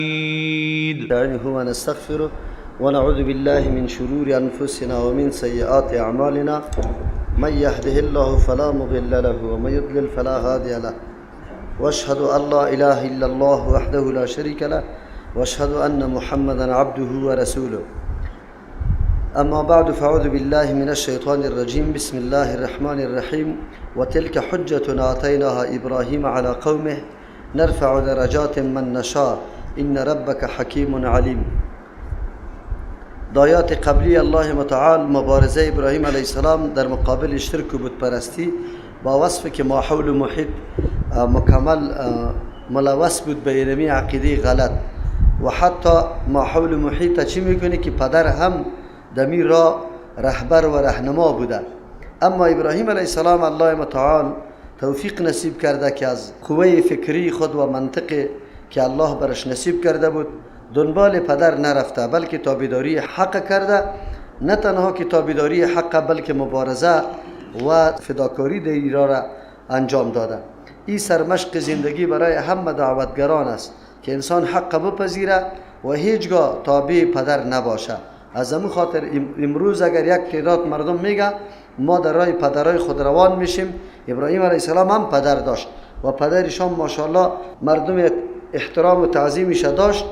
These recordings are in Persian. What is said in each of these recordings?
نستعينه ونستغفره ونعوذ بالله من شرور أنفسنا ومن سيئات أعمالنا من يهده الله فلا مضل له ومن يضلل فلا هادي له وأشهد أن لا إله إلا الله وحده لا شريك له وأشهد أن محمدا عبده ورسوله. أما بعد فأعوذ بالله من الشيطان الرجيم. بسم الله الرحمن الرحيم. وتلك حجتنا آتيناها إبراهيم على قومه نرفع درجات من نشاء إن ربك حكيم عليم. دایات قبلی الله متعال مبارزه ابراهیم علیه السلام در مقابل شرک و بت پرستی با وصف که ما حول و محیط مکمل ملوث بود به اینمی عقیده غلط و حتی ما حول و محیط چی میکنه که پدر هم دمی را رهبر و رهنما بوده. اما ابراهیم علیه السلام الله متعال توفیق نصیب کرده که از قوه فکری خود و منطق که الله برش نصیب کرده بود دنبال پدر نرفته، بلکه تابعداری حق کرده. نه تنها که تابعداری حق بلکه مبارزه و فداکاری در ایران را انجام داده. این سرمشق زندگی برای همه دعوتگران است که انسان حق بپذیره و هیچگاه تابع پدر نباشه. از همون خاطر امروز اگر یک تعداد مردم میگه ما در راه پدرای خود روان میشیم، ابراهیم علیه السلام هم پدر داشت و پدرشان ماشاءالله مردم احترام و تعظیمش داشت،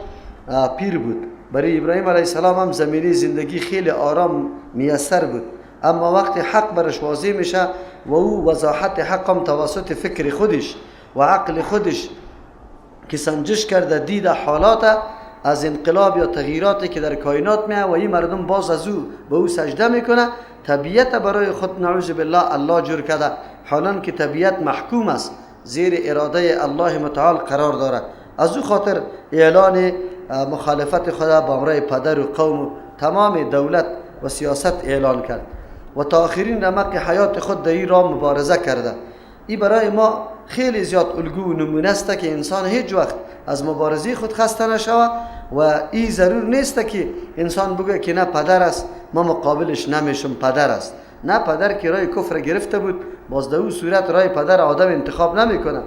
پیر بود. برای ابراهیم علیه السلام هم زمینه زندگی خیلی آرام میسر بود. اما وقتی حق برش واضح میشه و او وضاحت حق هم توسط فکر خودش و عقل خودش که سنجش کرده دیده حالات از انقلاب یا تغییراتی که در کائنات میه و این مردم باز از او به او سجده میکنه، طبیعت برای خود نعوذ بالله الله جور کرده، حالان که طبیعت محکوم است زیر اراده الله متعال قرار دارد. از او خاطر اعلان مخالفت خود با امر پدر و قوم و تمام دولت و سیاست اعلان کرد و تا آخرین رمق حیات خود در این راه مبارزه کرده. این برای ما خیلی زیاد الگو و نمونه است که انسان هیچ وقت از مبارزه خود خسته نشود و این ضرور نیست که انسان بگه که نه پدر است ما مقابلش نمیشم، پدر است. نه، پدر که راه کفر گرفته بود باز در اون صورت راه پدر آدم انتخاب نمیکنه.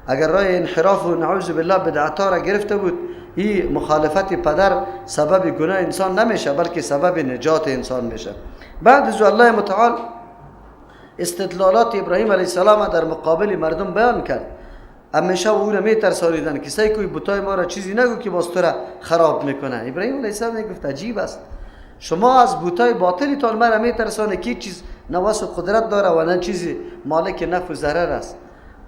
اگر راه انحراف و نعوذ بالله بدعتا را گرفته بود این مخالفت پدر سبب گناه انسان نمیشه بلکه سبب نجات انسان میشه. بعد از الله متعال استدلالات ابراهیم علیه السلام در مقابل مردم بیان کرد. همیشه او را میترسانیدن که سعی کوی بتای ما را چیزی نگو که باز تو را خراب میکنه. ابراهیم علیه السلام میگفت عجیب است، شما از بتای باطلی تان ما را میترسانه که چیز نواس و قدرت داره و نه چیزی مالک نفع و ضرر است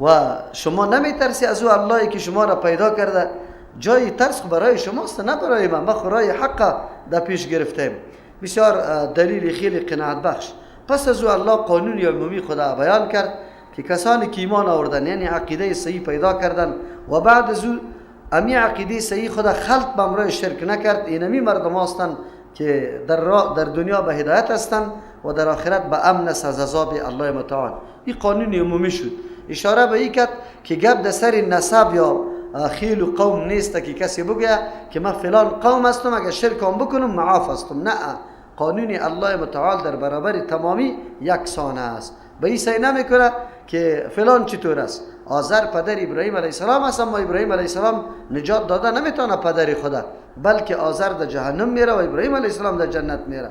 و شما نمیترسی از او اللهی که شما را پیدا کرده. جای ترس برای شماست نه برای من. ما خدای حق در پیش گرفتیم. بسیار دلیل خیلی قناعت بخش. پس از او الله قانون عمومی خدا بیان کرد که کسانی که ایمان آوردن یعنی عقیده صحیح پیدا کردن و بعد از او امی عقیده صحیح خدا خلط به امر شرک نکرد، اینمی مردم هستند که در دنیا به هدایت هستند و در آخرت به امن است از عذاب الله متعال. این قانون عمومی شد. اشاره به این کرد که گپ در سر نسب یا خیل و قوم نیست که کسی بگه که من فلان قوم هستم اگر شرک هم بکنم معاف هستم. نه، قانون الله متعال در برابر تمامی یکسان است. به این سعی نمیکنه که فلان چطور است. آذر پدر ابراهیم علیه السلام است اما ابراهیم علیه السلام نجات داده نمیتونه پدر خدا، بلکه آذر در جهنم میره و ابراهیم علیه السلام در جنت میره.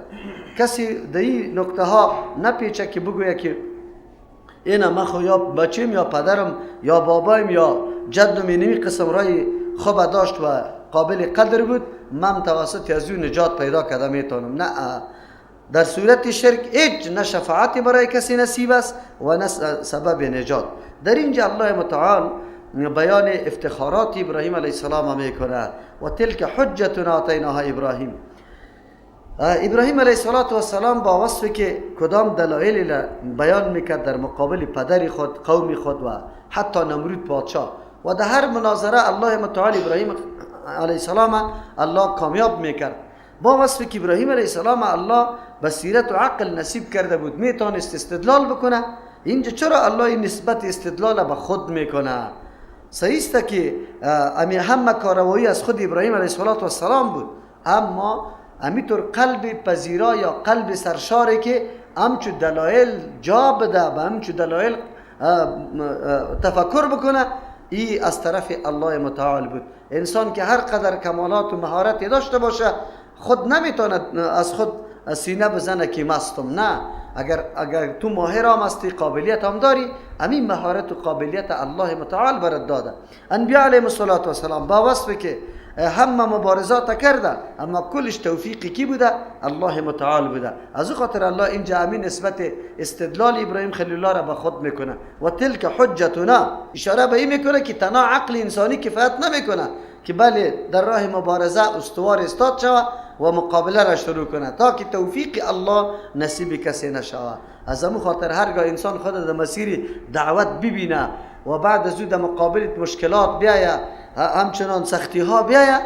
کسی در این نکته ها نپیچه که بگویه که اینا من خو یا بچیم یا پدرم یا بابایم یا جدم اینمی قسم رای خوب داشت و قابل قدر بود من توسط از او نجات پیدا کرده میتونم. نه، در صورت شرک هیچ نه شفاعتی برای کسی نصیب است و نه سبب نجات. در اینجا الله متعال بیان افتخارات ابراهیم علیه السلام میکنه و تلک حجتنا آتیناها ابراهیم. ابراهیم علیه السلام با وصفی که کدام دلایل بیان میکرد در مقابل پدر خود، قوم خود و حتی نمرود پادشاه و در هر مناظره الله متعال ابراهیم علیه السلام الله کامیاب میکرد. با وصفی که ابراهیم علیه السلام الله بصیرت و عقل نصیب کرده بود میتونست استدلال بکنه. اینجا چرا الله این نسبت استدلال به خود میکنه؟ صحیح است که همه کارروایی از خود ابراهیم علیه السلام بود، اما همینطور قلب پذیرا یا قلب سرشاره که همچو دلایل جا بده و همچو دلایل تفکر بکنه این از طرف الله متعال بود. انسان که هر قدر کمالات و مهارتی داشته باشه خود نمیتونه از خود سینه بزنه که مستم. نه، اگر تو ماهر هم هستی، قابلیت هم داری، همین مهارت و قابلیت الله متعال برات داده. انبیاء علیهم السلام با وصفی که همه مبارزات کرده اما کلش توفیقی کی بوده؟ الله متعال بوده. از او خاطر الله اینجا همین نسبت استدلال ابراهیم خلیل الله را به خود میکنه. و تلک حجتنا، اشاره به این میکنه که تنها عقل انسانی کفایت نمیکنه که بله در راه مبارزه استوار استاد شوه و مقابله را شروع کنه تا که توفیق الله نصیب کسی نشوه. از همون خاطر هرگاه انسان خود در مسیر دعوت ببینه و بعد از او در مقابل مشکلات بیایه، همچنان سختی ها بیایه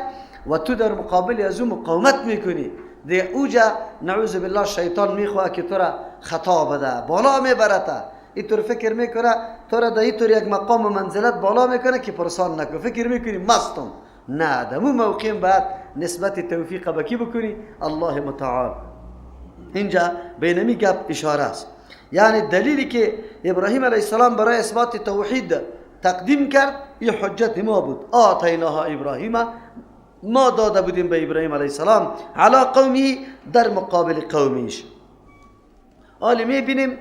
و تو در مقابل از او مقاومت میکنی، ده اوجا نعوذ بالله شیطان میخواه که تو را خطا بده، بالا میبرته. اینطور فکر میکنه تو را در اینطور یک مقام و منزلت بالا میکنه که پرسان نکن، فکر میکنی مستم. نه، در اون موقع بعد نسبت توفیق به کی بکنی؟ الله متعال. اینجا بینمی گپ اشاره است. یعنی دلیلی که ابراهیم علیه السلام برای اثبات توحید تقدیم کرد این حجت ما بود. آتیناها ابراهیم، ما داده بودیم به ابراهیم علیه السلام علی قومی، در مقابل قومیش. حالا میبینیم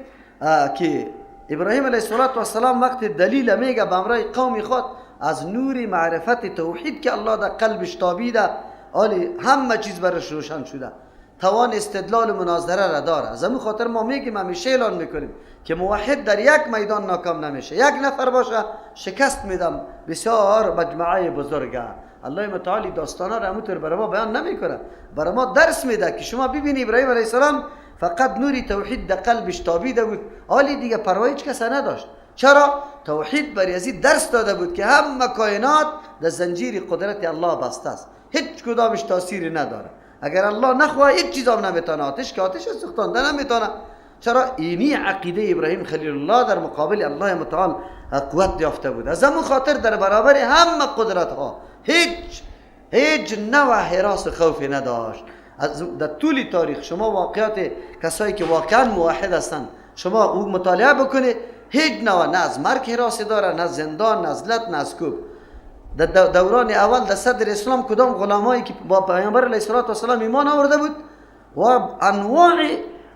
که ابراهیم علیه السلام وقت دلیل میگه به امرای قومی خود از نور معرفت توحید که الله در قلبش تابیده، حالی همه چیز برش روشن شده، توان استدلال و مناظره را داره. از همون خاطر ما میگیم، همیشه اعلان میکنیم که موحد در یک میدان ناکام نمیشه. یک نفر باشه شکست میدم بسیار مجموعه بزرگه. الله متعالی داستانا را همونطور برای ما بیان نمیکنه، برای ما درس میده که شما ببینی ابراهیم علیه السلام فقط نوری توحید در قلبش تابیده بود، حالی دیگه پروا هیچ کس نداشت. چرا؟ توحید برای ازی درس داده بود که همه کائنات در زنجیر قدرت الله بسته است، هیچ کدامش تاثیری نداره. اگر الله نخواه هیچ چیز هم نمیتونه، آتش که آتش سوختانده نمیتونه. چرا؟ اینی عقیده ابراهیم خلیل الله در مقابل الله متعال قوت یافته بود. از همون خاطر در برابر همه قدرت ها هیچ نوع حراس و خوفی نداشت. در طول تاریخ شما واقعات کسایی که واقعا موحد هستند شما او مطالعه بکنید، هیچ نوع نه از مرگ حراسی داره، نه زندان، نه ازلت، نه از کوب. در دوران اول در صدر اسلام کدام غلامایی که با پیامبر علیه السلام ایمان آورده بود و انواع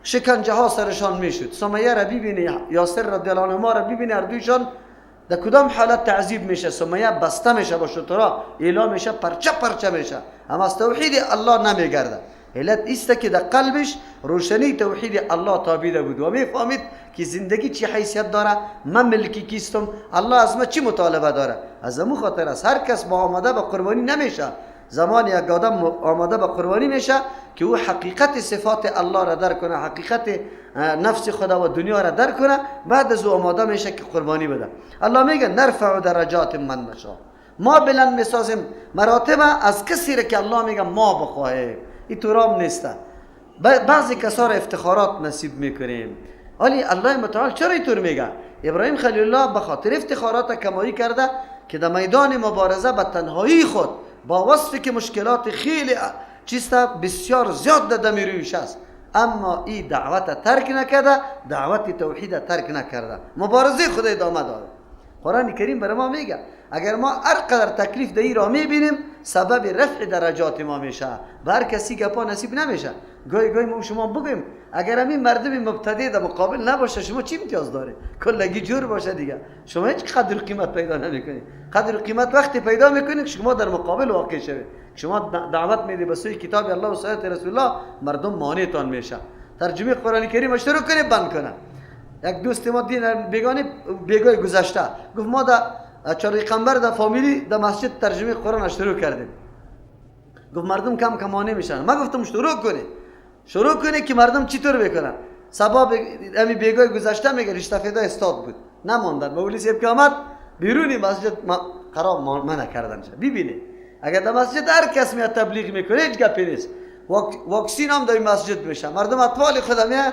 شکنجه ها سرشان میشد. سمیه را ببینی، یاسر رضی الله عنهما را ببینی، هر دویشان در کدام حالت تعذیب میشه. سمیه بسته میشه با شترها، اعلام میشه، پرچه میشه، اما از توحید الله نمیگرده. علت ایست که در قلبش روشنی توحید الله تابیده بود و میفهمید که زندگی چی حیثیت داره، من ملکی کیستم، الله از من چی مطالبه داره. از همون خاطر است هر کس با آماده به قربانی نمیشه. زمان یک آدم آماده به قربانی میشه که او حقیقت صفات الله را درک کنه، حقیقت نفس خدا و دنیا را درک کنه، بعد از او آماده میشه که قربانی بده. الله میگه نرفع درجات من نشاء، ما بلند میسازیم مراتب از کسی را که الله میگه ما بخواهیم. این طورام نیسته. بعضی کسا را افتخارات نصیب میکنیم. ولی الله متعال چرا اینطور میگه؟ ابراهیم خلیل الله به خاطر افتخارات کمایی کرده که در میدان مبارزه به تنهایی خود با وصفی که مشکلات خیلی چیسته بسیار زیاد در رویش است، اما این دعوت ترک نکرده، دعوت توحید ترک نکرده، مبارزه خود ادامه داره. قرآن کریم برای ما میگه اگر ما هر قدر تکلیف در این را میبینیم سبب رفع درجات ما میشه، به هر کسی گپا نصیب نمیشه. گاهی ما شما بگیم اگر همین مردم مبتدی در مقابل نباشه شما چی امتیاز داره؟ کلگی جور باشه دیگه، شما هیچ قدر و قیمت پیدا نمیکنید. قدر و قیمت وقتی پیدا میکنید که شما در مقابل واقع شوید. شما دعوت میدی به سوی کتاب الله و سنت رسول الله، مردم مانعتان میشه. ترجمه قرآن کریم شروع کنه بند کنه. یک دوست ما دین بیگای گذشته گفت ما در چریقنبر در فامیلی در مسجد ترجمه قرآن شروع کردیم. گفت مردم کم کمانه میشن. ما گفتم شروع کنی که مردم چطور بکنن. سبب امی بیگای گذشته میگه اشتفاده استاد بود نماندن. مولی صاحب که آمد بیرونی مسجد خراب منع کردن شد. ببینید اگر در مسجد هر کس میاد تبلیغ میکنه هیچ گپی نیست. واکسین هم در مسجد میشه، مردم اطفال خودم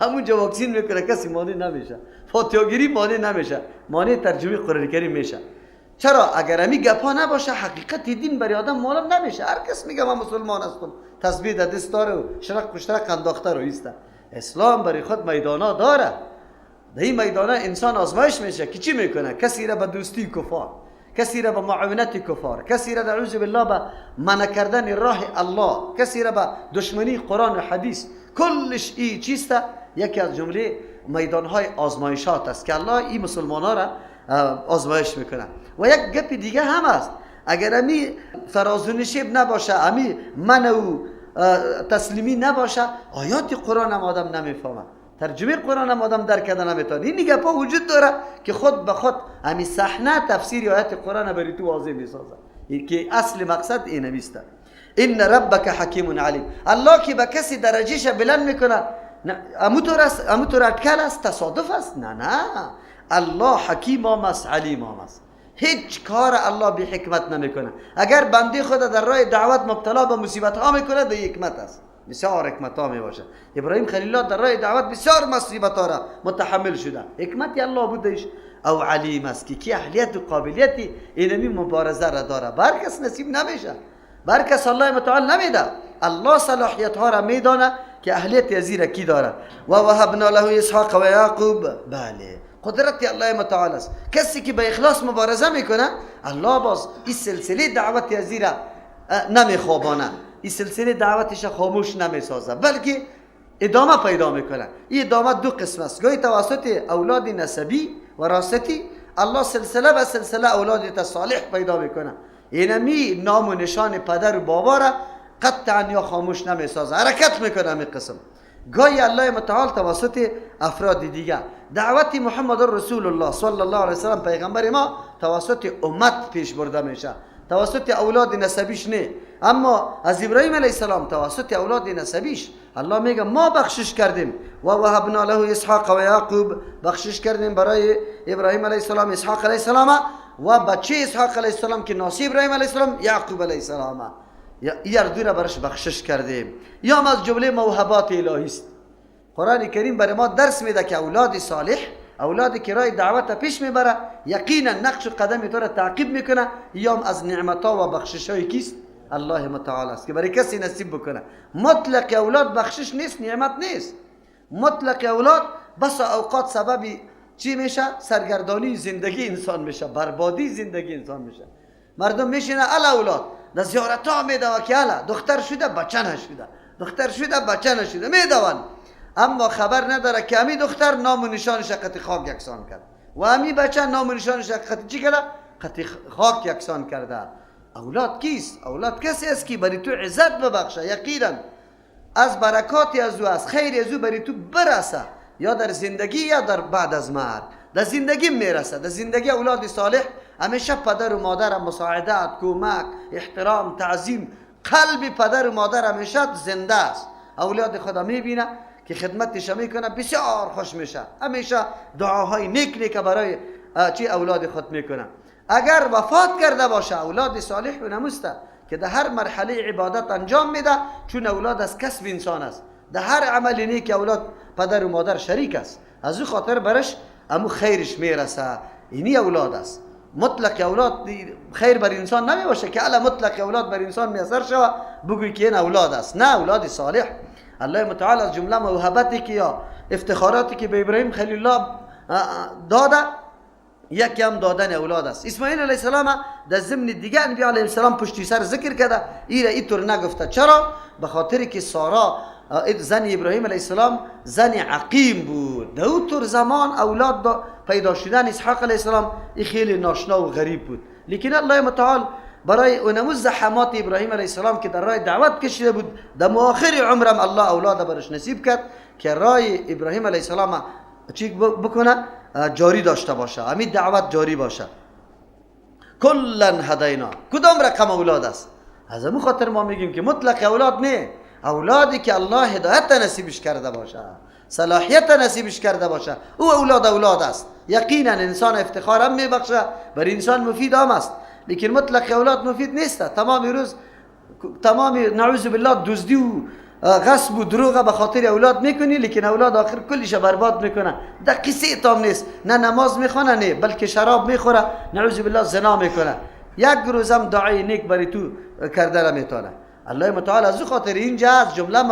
همونجا واکسین میکنه، کسی مانع نمیشه، فاتحه‌گیری مانع نمیشه، مانع ترجمه قرآن کریم میشه. چرا؟ اگر همی گپا نباشه حقیقت دین برای آدم معلوم نمیشه. هر کس میگه من مسلمان هستم، تسبیح در دست داره و شرق انداخته رو ایسته. اسلام برای خود میدانا داره. در این میدانه انسان آزمایش میشه که چی میکنه؟ کسی را به دوستی کفار، کسی را به معاونت کفار، کسی را نعوذ بالله به منع کردن راه الله، کسی را به دشمنی قرآن و حدیث، کلش این چیست؟ یکی از جمله میدانهای آزمایشات است که الله این مسلمان ها را آزمایش میکنه. و یک گپ دیگه هم است، اگر امی فرازونشیب نباشه، امی من و تسلیمی نباشه، آیات قرآن هم آدم نمیفهمه، ترجمه قرآن هم آدم درک کردن نمیتونه. این گپا وجود داره که خود به خود امی صحنه تفسیر آیات قرآن برای تو واضح میسازه که اصل مقصد این نیست. ان ربک حکیم علیم. الله که به کسی درجهش بلند میکنه، امو تو اٹکل است، تصادف است؟ نه، الله حکیم هم است، علیم هم است. هیچ کار الله بی حکمت نمیکنه. اگر بنده خود در راه دعوت مبتلا به مصیبت ها میکنه، ده حکمت است، بسیار حکمت ها میباشه. ابراهیم خلیل الله در راه دعوت بسیار مصیبت ها را متحمل شده، حکمتی الله بودش. او علیم است که کی اهلیت و قابلیتی اینمی مبارزه را داره. بر کس نصیب نمیشه، بر کس الله متعال نمیده. الله صلاحیت ها را میدانه که اهلیت ازیر کی داره. و وهبنا له اسحاق و یعقوب. بله، قدرت الله متعال است. کسی که به اخلاص مبارزه میکنه، الله باز این سلسله دعوت ازیر نمیخوابانه، این سلسله دعوتش خاموش نمیسازه، بلکه ادامه پیدا میکنه. این ادامه دو قسم است، گاهی توسط اولاد نسبی وراثتی، الله سلسله و سلسله اولاد صالح پیدا میکنه. اینمی نام و نشان پدر و بابا را قطعا یا خاموش نمیسازه، حرکت میکنه همین قسم. گاهی الله متعال توسط افراد دیگه، دعوت محمد رسول الله صلی الله علیه وسلم پیغمبر ما توسط امت پیش برده میشه، توسط اولاد نسبیش نه. اما از ابراهیم علیه السلام توسط اولاد نسبیش الله میگه ما بخشش کردیم. و وهبنا له اسحاق و یعقوب، بخشش کردیم برای ابراهیم علیه السلام اسحاق علیه السلام و بچه اسحاق علیه السلام که ناصی ابراهیم علیه السلام یعقوب علیه السلام، این دو را برش بخشش کردیم. یا از جمله موهبات الهی است. قرآن کریم برای ما درس میده که اولاد صالح، اولادی که راه دعوت پیش میبره، یقینا نقش و قدم تو را تعقیب میکنه. یا از نعمتها و بخششهای کیست؟ الله متعال است که برای کسی نصیب بکنه. مطلق اولاد بخشش نیست، نعمت نیست. مطلق اولاد بس اوقات سبب چی میشه؟ سرگردانی زندگی انسان میشه، بربادی زندگی انسان میشه. مردم میشینه اولاد در زیارت ها میدوه که دختر شده بچه نشده، دختر شده بچه نشده میدوان، اما خبر نداره که امی دختر نام و نشانش قطع خاک یکسان کرد و امی بچه نام و نشانش قطع چی کرده؟ قطع خاک یکسان کرده. اولاد کیست؟ اولاد کسی است که بری تو عزت ببخشه، یقینا از برکاتی از او، از خیر از او بری تو برسه، یا در زندگی یا در بعد از مرگ. در زندگی میرسه. در زندگی اولاد صالح همیشه پدر و مادر مساعدت، کمک، احترام، تعظیم، قلب پدر و مادر همیشه زنده است. اولاد خدا میبینه که خدمتش میکنه، بسیار خوش میشه، همیشه دعاهای نیک نیک برای چی اولاد خود میکنه. اگر وفات کرده باشه اولاد صالح و نمسته که در هر مرحله عبادت انجام میده، چون اولاد از کسب انسان است، در هر عمل نیک اولاد پدر و مادر شریک است، از او خاطر برش امو خیرش میرسه. اینی اولاد است. مطلق اولاد خیر بر انسان نمی باشه که الا مطلق اولاد بر انسان میاثر شوه بگوی که این اولاد است. نه، اولاد صالح. الله متعال از جمله موهبتی که یا افتخاراتی که به ابراهیم خلیل الله داده، یکی هم دادن اولاد است. اسماعیل علیه السلام در ضمن دیگه انبیاء علیه السلام پشتی سر ذکر کرده، اینطور نگفته. چرا؟ به خاطر که سارا زن ابراهیم علیه السلام زن عقیم بود. در اون طور زمان اولاد پیدا شدن اسحاق علیه السلام خیلی ناشنا و غریب بود. لیکن الله متعال برای اونمو زحمات ابراهیم علیه السلام که در راه دعوت کشیده بود، در مؤخر عمرم الله اولاد برش نصیب کرد که راه ابراهیم علیه السلام چی بکنه؟ جاری داشته باشه، همین دعوت جاری باشه. کلا هدینا، کدام رقم اولاد است؟ از همون خاطر ما میگیم که مطلق اولاد نه، اولادی که الله هدایت نصیبش کرده باشه، صلاحیت نصیبش کرده باشه، او اولاد است. یقینا انسان افتخار هم میبخشه، بر انسان مفید هم است، لیکن مطلق اولاد مفید نیست. تمام روز نعوذ بالله دزدی و غصب و دروغ به خاطر اولاد میکنی، لیکن اولاد آخر کلش برباد میکنه. در قصه تام نیست، نه نماز میخونه نه بلکه شراب میخوره، نعوذ بالله زنا میکنه. یک روزم دعای نیک برای تو کرده نمیتونه. الله متعال از خاطر اینجا از جمله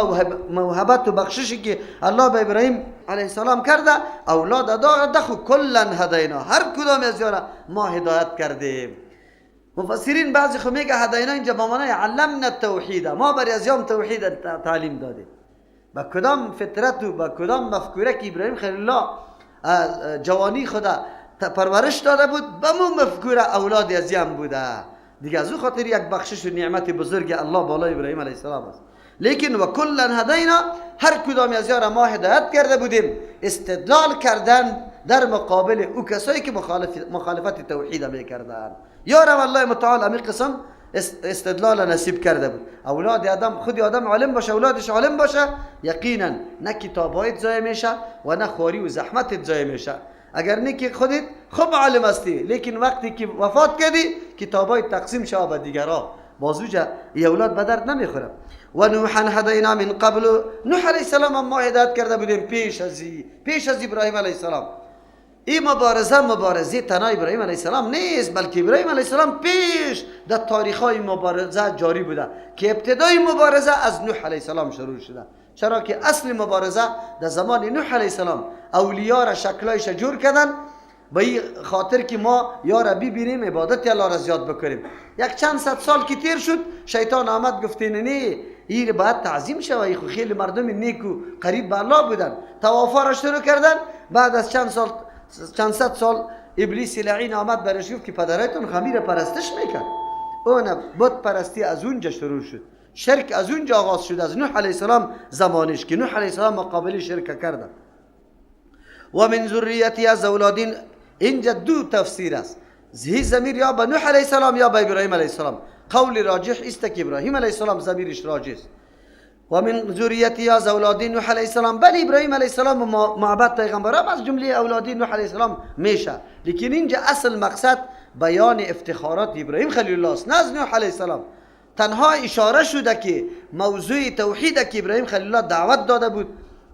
موهبت و بخششی که الله به ابراهیم علیه السلام کرده، اولاد داده خو کلا هدینا، هر کدام از اینا ما هدایت کردیم. مفسرین بعضی خو میگه هدینا اینجا به معنای علمنا التوحید، ما بر ازیام توحید تعلیم دادیم. با کدام فطرت و با کدام مفکوره که ابراهیم خلیل الله جوانی خدا پرورش داده بود، به مو مفکوره اولاد ازیم بوده دیگه. از او خاطر یک بخشش و نعمت بزرگ الله بالای ابراهیم علیه السلام است. لیکن و کلا هدینا، هر کدام از یارا ما هدایت کرده بودیم. استدلال کردن در مقابل او کسایی که مخالفت توحید میکردن. یارم الله متعال امی قسم استدلال نصیب کرده بود. اولاد آدم، خود آدم عالم باشه، اولادش عالم باشه، یقینا نه کتابایت ضایع میشه و نه خواری و زحمتت ضایع میشه. اگر نه که خودت خوب عالم هستی، لیکن وقتی که وفات کردی کتابایت تقسیم شود به دیگران، بازوجه ای اولاد به درد نمیخوره. و نوحا هدینا من قبل، نوح علیه السلام ما هدایت کرده بودیم پیش از ابراهیم علیه السلام. این مبارزه تنها ابراهیم علیه السلام نیست، بلکه ابراهیم علیه السلام پیش در تاریخ‌های مبارزه جاری بوده که ابتدای مبارزه از نوح علیه السلام شروع شده. چرا که اصل مبارزه در زمان نوح علیه السلام اولیاء را شکلایش جور کردن به این خاطر که ما یا را ببینیم عبادت الله را زیاد بکنیم. یک چند صد سال که تیر شد، شیطان آمد گفت نه این باید تعظیم شود، این خیلی مردم نیک و قریب به الله بودن. طوافا را شروع کردن. بعد از چند صد سال ابلیس لعین آمد برش گفت که پدرایتون خمیر پرستش میکرد. اون بت پرستی از اونجا شروع شد، شرک از اونجا آغاز شد، از نوح علیه السلام زمانش که نوح علیه السلام مقابل شرک کردن. و من ذریتی از اولادین، اینجا دو تفسیر است. هی ضمیر یا به نوح علیه السلام یا به ابراهیم علیه السلام. قول راجح است که ابراهیم علیه السلام ضمیرش راجح است. و من ذریتی از اولادین نوح علیه السلام، بل ابراهیم علیه السلام و معبد پیغمبران از جمله اولادین نوح علیه السلام میشه. لیکن اینجا اصل مقصد بیان افتخارات ابراهیم خلیل الله است، نه از نوح علیه السلام. تنها اشاره شده که موضوع توحید که ابراهیم خلیل الله دعوت داده بود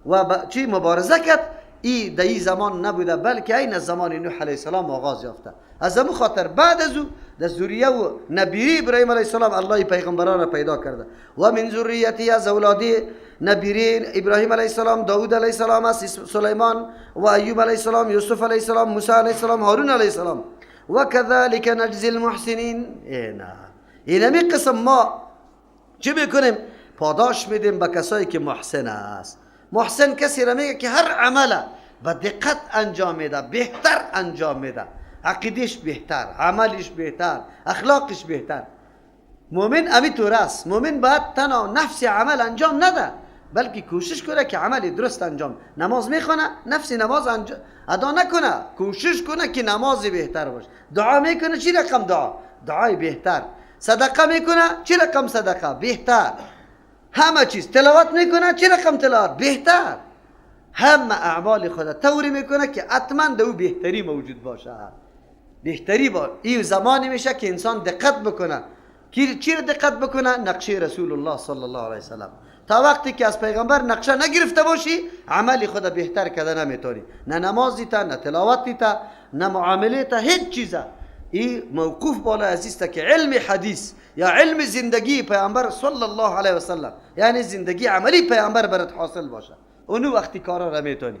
و چی مبارزه کرد، این در این زمان نبوده، بلکه این از زمان نوح علیه السلام آغاز یافته. از همون خاطر بعد از او در ذریه و نبیری ابراهیم علیه السلام الله پیغمبران را پیدا کرده. و من ذریتی از اولادی نبیرین ابراهیم علیه السلام، داود علیه السلام است، سلیمان و ایوب علیه السلام، یوسف علیه السلام، موسی علیه السلام، هارون علیه السلام. و كذلك نجزی المحسنین. اینمی قسم ما چی میکنیم؟ پاداش میدیم به کسایی که محسن است. محسن کسی را میگه که هر عمل با دقت انجام میده، بهتر انجام میده، عقیدش بهتر، عملش بهتر، اخلاقش بهتر. مومن امیطور است. مومن باید تنها نفس عمل انجام نده، بلکه کوشش کنه که عمل درست انجام. نماز میخونه، نفس نماز ادا نکنه، کوشش کنه که نماز بهتر باشه. دعا میکنه، چی رقم دعای بهتر. صدقه میکنه، چی رقم صدقه بهتر. همه چیز تلاوت میکنه، چی رقم تلاوت بهتر. همه اعمال خدا طوری میکنه که حتما دو بهتری موجود باشه. بهتری با این زمانی میشه که انسان دقت بکنه. چی رو دقت بکنه؟ نقشه رسول الله صلی الله علیه وسلم. تا وقتی که از پیغمبر نقشه نگرفته باشی، عملی خدا بهتر کرده نمیتونی. نه نمازی تا، نه تلاوتی تا، نه معامله تا، هیچ چیزه. این موقوف بالا عزیزته که علم حدیث یا علم زندگی پیغمبر صلی الله علیه وسلم، یعنی زندگی عملی پیغمبر برات حاصل باشه، اونو وقتی کارا را میتونی.